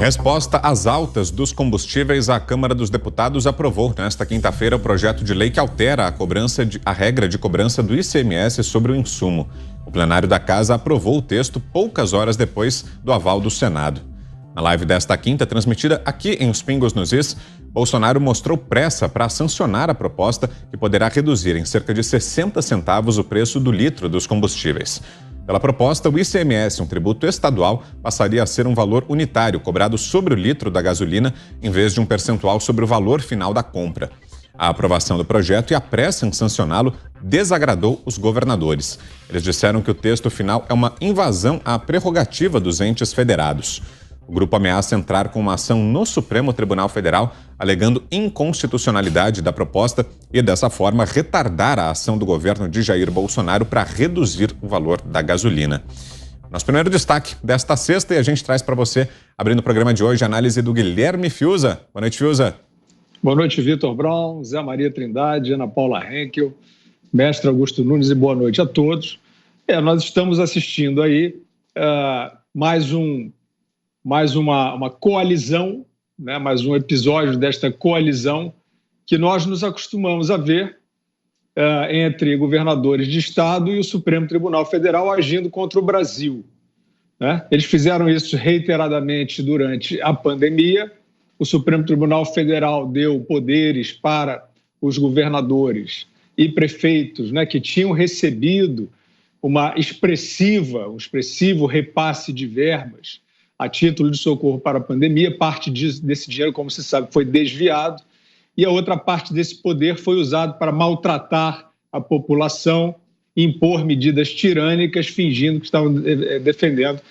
Em resposta às altas dos combustíveis, a Câmara dos Deputados aprovou nesta quinta-feira o projeto de lei que altera a regra de cobrança do ICMS sobre o insumo. O plenário da Casa aprovou o texto poucas horas depois do aval do Senado. Na live desta quinta, transmitida aqui em Os Pingos nos Is, Bolsonaro mostrou pressa para sancionar a proposta que poderá reduzir em cerca de 60 centavos o preço do litro dos combustíveis. Pela proposta, o ICMS, um tributo estadual, passaria a ser um valor unitário cobrado sobre o litro da gasolina, em vez de um percentual sobre o valor final da compra. A aprovação do projeto e a pressa em sancioná-lo desagradou os governadores. Eles disseram que o texto final é uma invasão à prerrogativa dos entes federados. O grupo ameaça entrar com uma ação no Supremo Tribunal Federal, alegando inconstitucionalidade da proposta e, dessa forma, retardar a ação do governo de Jair Bolsonaro para reduzir o valor da gasolina. Nosso primeiro destaque desta sexta, e a gente traz para você, abrindo o programa de hoje, a análise do Guilherme Fiuza. Boa noite, Fiuza. Boa noite, Vitor Brown, Zé Maria Trindade, Ana Paula Henkel, mestre Augusto Nunes, e boa noite a todos. Nós estamos assistindo aí mais uma coalizão, né, mais um episódio desta coalizão que nós nos acostumamos a ver entre governadores de Estado e o Supremo Tribunal Federal agindo contra o Brasil, né? Eles fizeram isso reiteradamente durante a pandemia. O Supremo Tribunal Federal deu poderes para os governadores e prefeitos, né, que tinham recebido um expressivo repasse de verbas a título de socorro para a pandemia. Parte desse dinheiro, como se sabe, foi desviado, e a outra parte desse poder foi usado para maltratar a população, impor medidas tirânicas, fingindo que estavam defendendo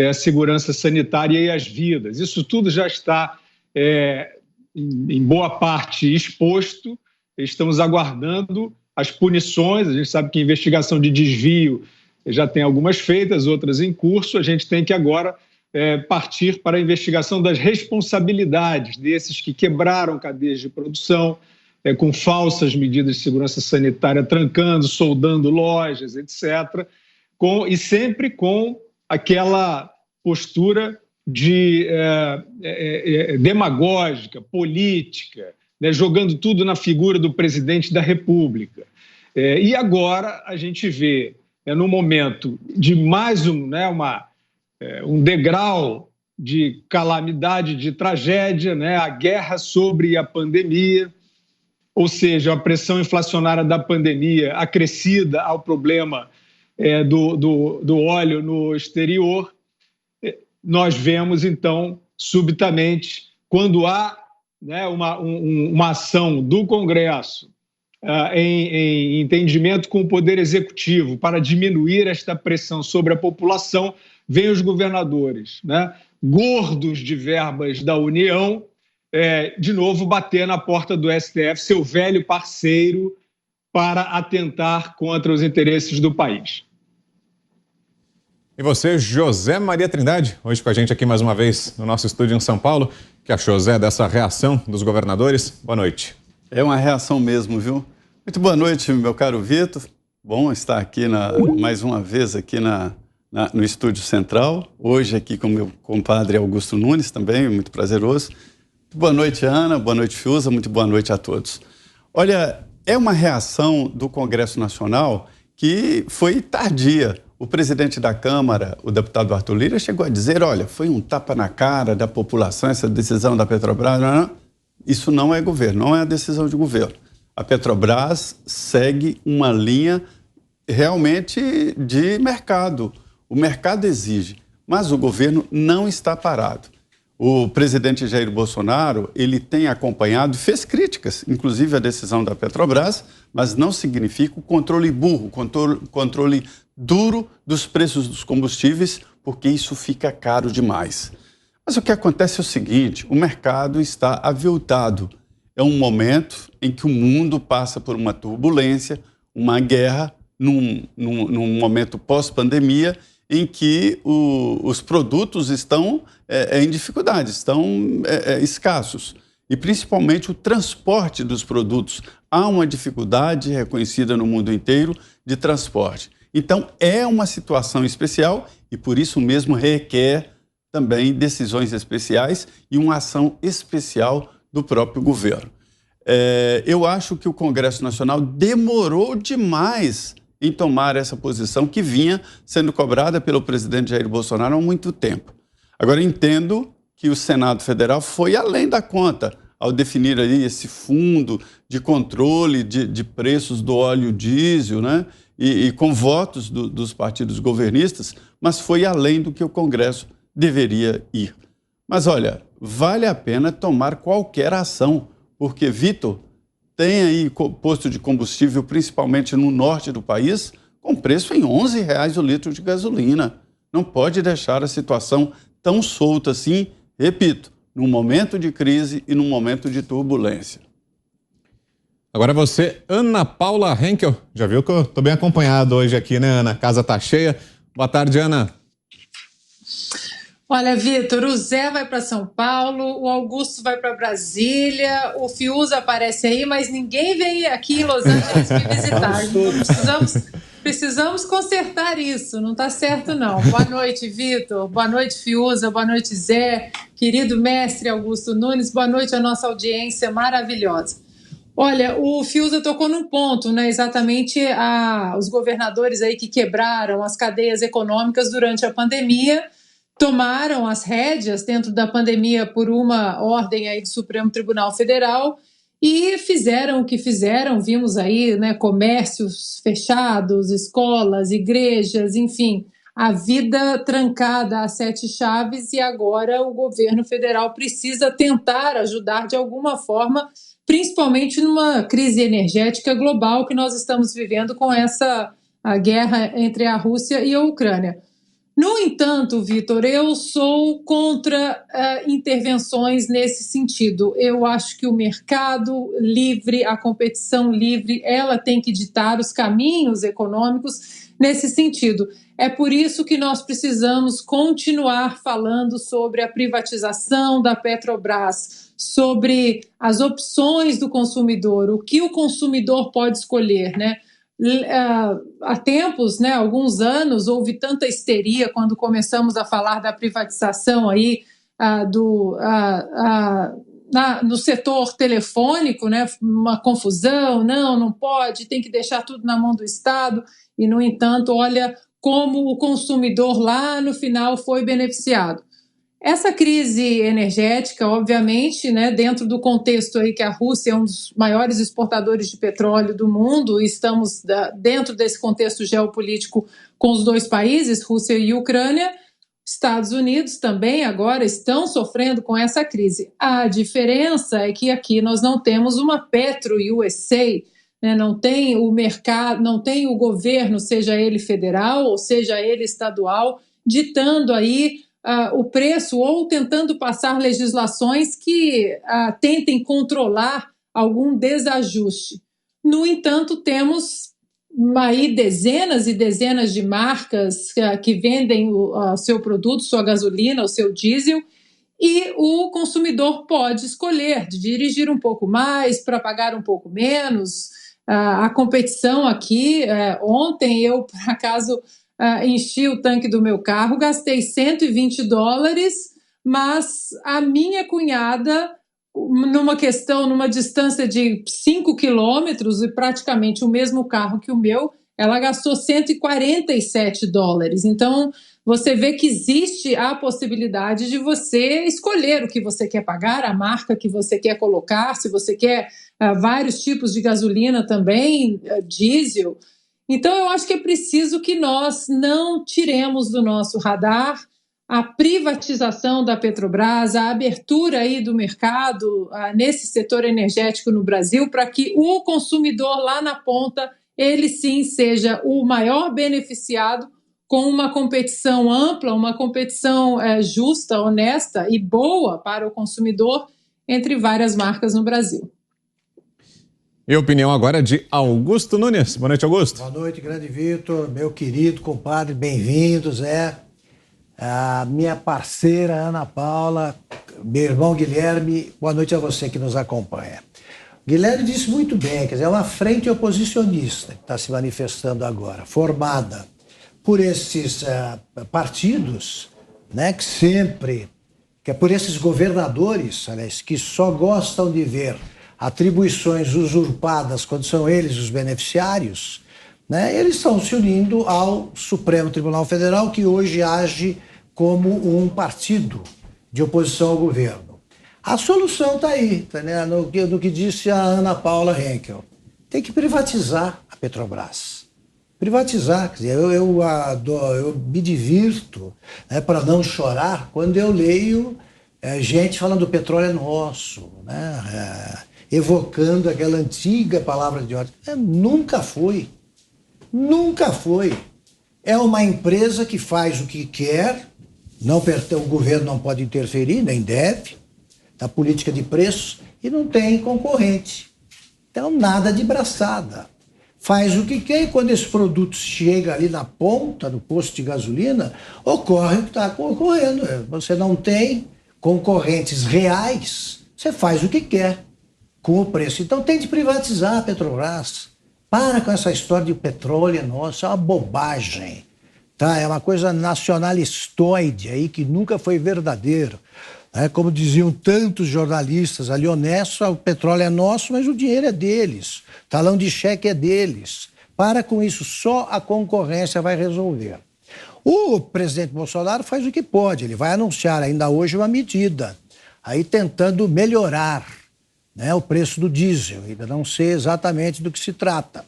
a segurança sanitária e as vidas. Isso tudo já está, em boa parte, exposto. Estamos aguardando as punições. A gente sabe que a investigação de desvio já tem algumas feitas, outras em curso. A gente tem que agora partir para a investigação das responsabilidades desses que quebraram cadeias de produção, com falsas medidas de segurança sanitária, trancando, soldando lojas, etc., e sempre com aquela postura demagógica, política, né, jogando tudo na figura do presidente da República. E agora a gente vê, no momento de mais um degrau de calamidade, de tragédia, né? A guerra sobre a pandemia, ou seja, a pressão inflacionária da pandemia acrescida ao problema do óleo no exterior. Nós vemos, então, subitamente, quando há, né, uma ação do Congresso em entendimento com o Poder Executivo para diminuir esta pressão sobre a população, vêm os governadores, né, gordos de verbas da União, de novo bater na porta do STF, seu velho parceiro, para atentar contra os interesses do país. E você, José Maria Trindade, hoje com a gente aqui mais uma vez no nosso estúdio em São Paulo. O que achou, Zé, dessa reação dos governadores? Boa noite. É uma reação mesmo, viu? Muito boa noite, meu caro Vitor. Bom estar aqui mais uma vez aqui no Estúdio Central, hoje aqui com meu compadre Augusto Nunes também, muito prazeroso. Muito boa noite, Ana, boa noite, Fiuza, muito boa noite a todos. Olha, é uma reação do Congresso Nacional que foi tardia. O presidente da Câmara, o deputado Arthur Lira, chegou a dizer, olha, foi um tapa na cara da população essa decisão da Petrobras. Não. Isso não é governo, não é a decisão de governo. A Petrobras segue uma linha realmente de mercado. O mercado exige, mas o governo não está parado. O presidente Jair Bolsonaro, ele tem acompanhado, fez críticas, inclusive à decisão da Petrobras, mas não significa o controle burro, controle duro dos preços dos combustíveis, porque isso fica caro demais. Mas o que acontece é o seguinte, o mercado está aviltado. É um momento em que o mundo passa por uma turbulência, uma guerra, num momento pós-pandemia, em que os produtos estão em dificuldade, estão escassos. E principalmente o transporte dos produtos. Há uma dificuldade reconhecida no mundo inteiro de transporte. Então, é uma situação especial e por isso mesmo requer também decisões especiais e uma ação especial do próprio governo. Eu acho que o Congresso Nacional demorou demais em tomar essa posição que vinha sendo cobrada pelo presidente Jair Bolsonaro há muito tempo. Agora, entendo que o Senado Federal foi além da conta ao definir aí esse fundo de controle de preços do óleo diesel, né? E com votos dos partidos governistas, mas foi além do que o Congresso deveria ir. Mas, olha, vale a pena tomar qualquer ação, porque, Vitor, tem aí posto de combustível, principalmente no norte do país, com preço em R$11 o litro de gasolina. Não pode deixar a situação tão solta assim, repito, num momento de crise e num momento de turbulência. Agora você, Ana Paula Henkel. Já viu que eu estou bem acompanhado hoje aqui, né, Ana? A casa tá cheia. Boa tarde, Ana. Olha, Vitor, o Zé vai para São Paulo, o Augusto vai para Brasília, o Fiuza aparece aí, mas ninguém vem aqui em Los Angeles me visitar. Precisamos consertar isso, não está certo não. Boa noite, Vitor, boa noite, Fiuza, boa noite, Zé, querido mestre Augusto Nunes, boa noite à nossa audiência maravilhosa. Olha, o Fiuza tocou num ponto, né? Exatamente os governadores aí que quebraram as cadeias econômicas durante a pandemia, tomaram as rédeas dentro da pandemia por uma ordem aí do Supremo Tribunal Federal e fizeram o que fizeram. Vimos aí, né, comércios fechados, escolas, igrejas, enfim, a vida trancada a 7 chaves, e agora o governo federal precisa tentar ajudar de alguma forma, principalmente numa crise energética global que nós estamos vivendo com a guerra entre a Rússia e a Ucrânia. No entanto, Vitor, eu sou contra intervenções nesse sentido. Eu acho que o mercado livre, a competição livre, ela tem que ditar os caminhos econômicos nesse sentido. É por isso que nós precisamos continuar falando sobre a privatização da Petrobras, sobre as opções do consumidor, o que o consumidor pode escolher, né? Há tempos, né, alguns anos, houve tanta histeria quando começamos a falar da privatização aí, no setor telefônico, né, uma confusão, não pode, tem que deixar tudo na mão do Estado, e, no entanto, olha como o consumidor lá no final foi beneficiado. Essa crise energética, obviamente, né, dentro do contexto aí que a Rússia é um dos maiores exportadores de petróleo do mundo, estamos dentro desse contexto geopolítico com os dois países, Rússia e Ucrânia. Estados Unidos também agora estão sofrendo com essa crise. A diferença é que aqui nós não temos uma Petro USA, né, não tem o mercado, não tem o governo, seja ele federal ou seja ele estadual, ditando aí o preço ou tentando passar legislações que tentem controlar algum desajuste. No entanto, temos aí dezenas e dezenas de marcas que vendem o seu produto, sua gasolina, o seu diesel, e o consumidor pode escolher de dirigir um pouco mais para pagar um pouco menos. A competição aqui, ontem eu, por acaso, enchi o tanque do meu carro, gastei $120, mas a minha cunhada, numa distância de 5 quilômetros e praticamente o mesmo carro que o meu, ela gastou $147. Então, você vê que existe a possibilidade de você escolher o que você quer pagar, a marca que você quer colocar, se você quer vários tipos de gasolina também, diesel. Então, eu acho que é preciso que nós não tiremos do nosso radar a privatização da Petrobras, a abertura aí do mercado nesse setor energético no Brasil, para que o consumidor lá na ponta, ele sim seja o maior beneficiado com uma competição ampla, uma competição justa, honesta e boa para o consumidor entre várias marcas no Brasil. E a opinião agora de Augusto Nunes. Boa noite, Augusto. Boa noite, grande Vitor, meu querido compadre, bem-vindo, Zé. A minha parceira Ana Paula, meu irmão Guilherme, boa noite a você que nos acompanha. Guilherme disse muito bem, quer dizer, é uma frente oposicionista que está se manifestando agora, formada por esses partidos, né, que é por esses governadores, aliás, que só gostam de ver atribuições usurpadas quando são eles os beneficiários, né, eles estão se unindo ao Supremo Tribunal Federal, que hoje age como um partido de oposição ao governo. A solução está aí, tá, né, no que disse a Ana Paula Henkel. Tem que privatizar a Petrobras. Privatizar, quer dizer, eu me divirto, né, para não chorar quando eu leio gente falando o petróleo é nosso, né, evocando aquela antiga palavra de ordem. Nunca foi. Nunca foi. É uma empresa que faz o que quer, o governo não pode interferir, nem deve, na política de preços, e não tem concorrente. Então, nada de braçada. Faz o que quer e quando esse produto chega ali na ponta do posto de gasolina, ocorre o que está ocorrendo. Você não tem concorrentes reais, você faz o que quer com o preço. Então, tem de privatizar a Petrobras. Para com essa história de petróleo nosso, é uma bobagem. Tá? É uma coisa nacionalistoide aí que nunca foi verdadeiro. Como diziam tantos jornalistas ali honestos, o petróleo é nosso, mas o dinheiro é deles. O talão de cheque é deles. Para com isso, só a concorrência vai resolver. O presidente Bolsonaro faz o que pode, ele vai anunciar ainda hoje uma medida, aí tentando melhorar, né, o preço do diesel, ainda não sei exatamente do que se trata.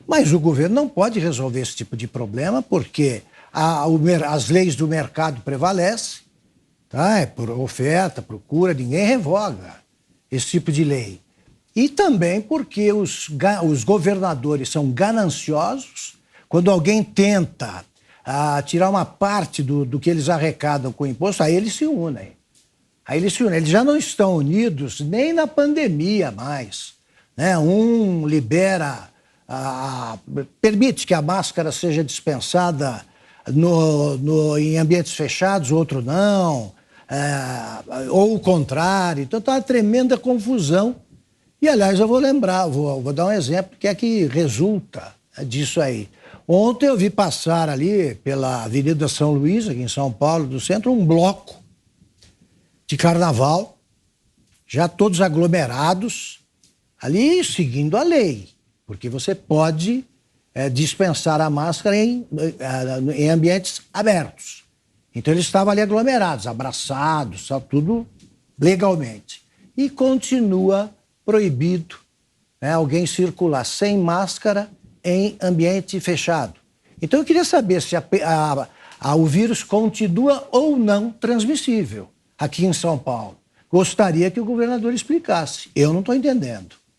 Mas o governo não pode resolver esse tipo de problema porque as leis do mercado prevalecem. Tá? É por oferta, procura, ninguém revoga esse tipo de lei. E também porque os governadores são gananciosos. Quando alguém tenta tirar uma parte do que eles arrecadam com o imposto, aí eles se unem. Eles já não estão unidos nem na pandemia mais, né? Um libera, permite que a máscara seja dispensada em ambientes fechados, outro não. Ou o contrário. Então está uma tremenda confusão. E, aliás, eu vou lembrar, vou dar um exemplo que é que resulta disso aí. Ontem eu vi passar ali pela Avenida São Luís, aqui em São Paulo, do centro, um bloco de carnaval, já todos aglomerados, ali seguindo a lei, porque você pode dispensar a máscara em ambientes abertos. Então, eles estavam ali aglomerados, abraçados, tudo legalmente. E continua proibido, né, alguém circular sem máscara em ambiente fechado. Então, eu queria saber se o vírus continua ou não transmissível aqui em São Paulo. Gostaria que o governador explicasse. Eu não estou entendendo.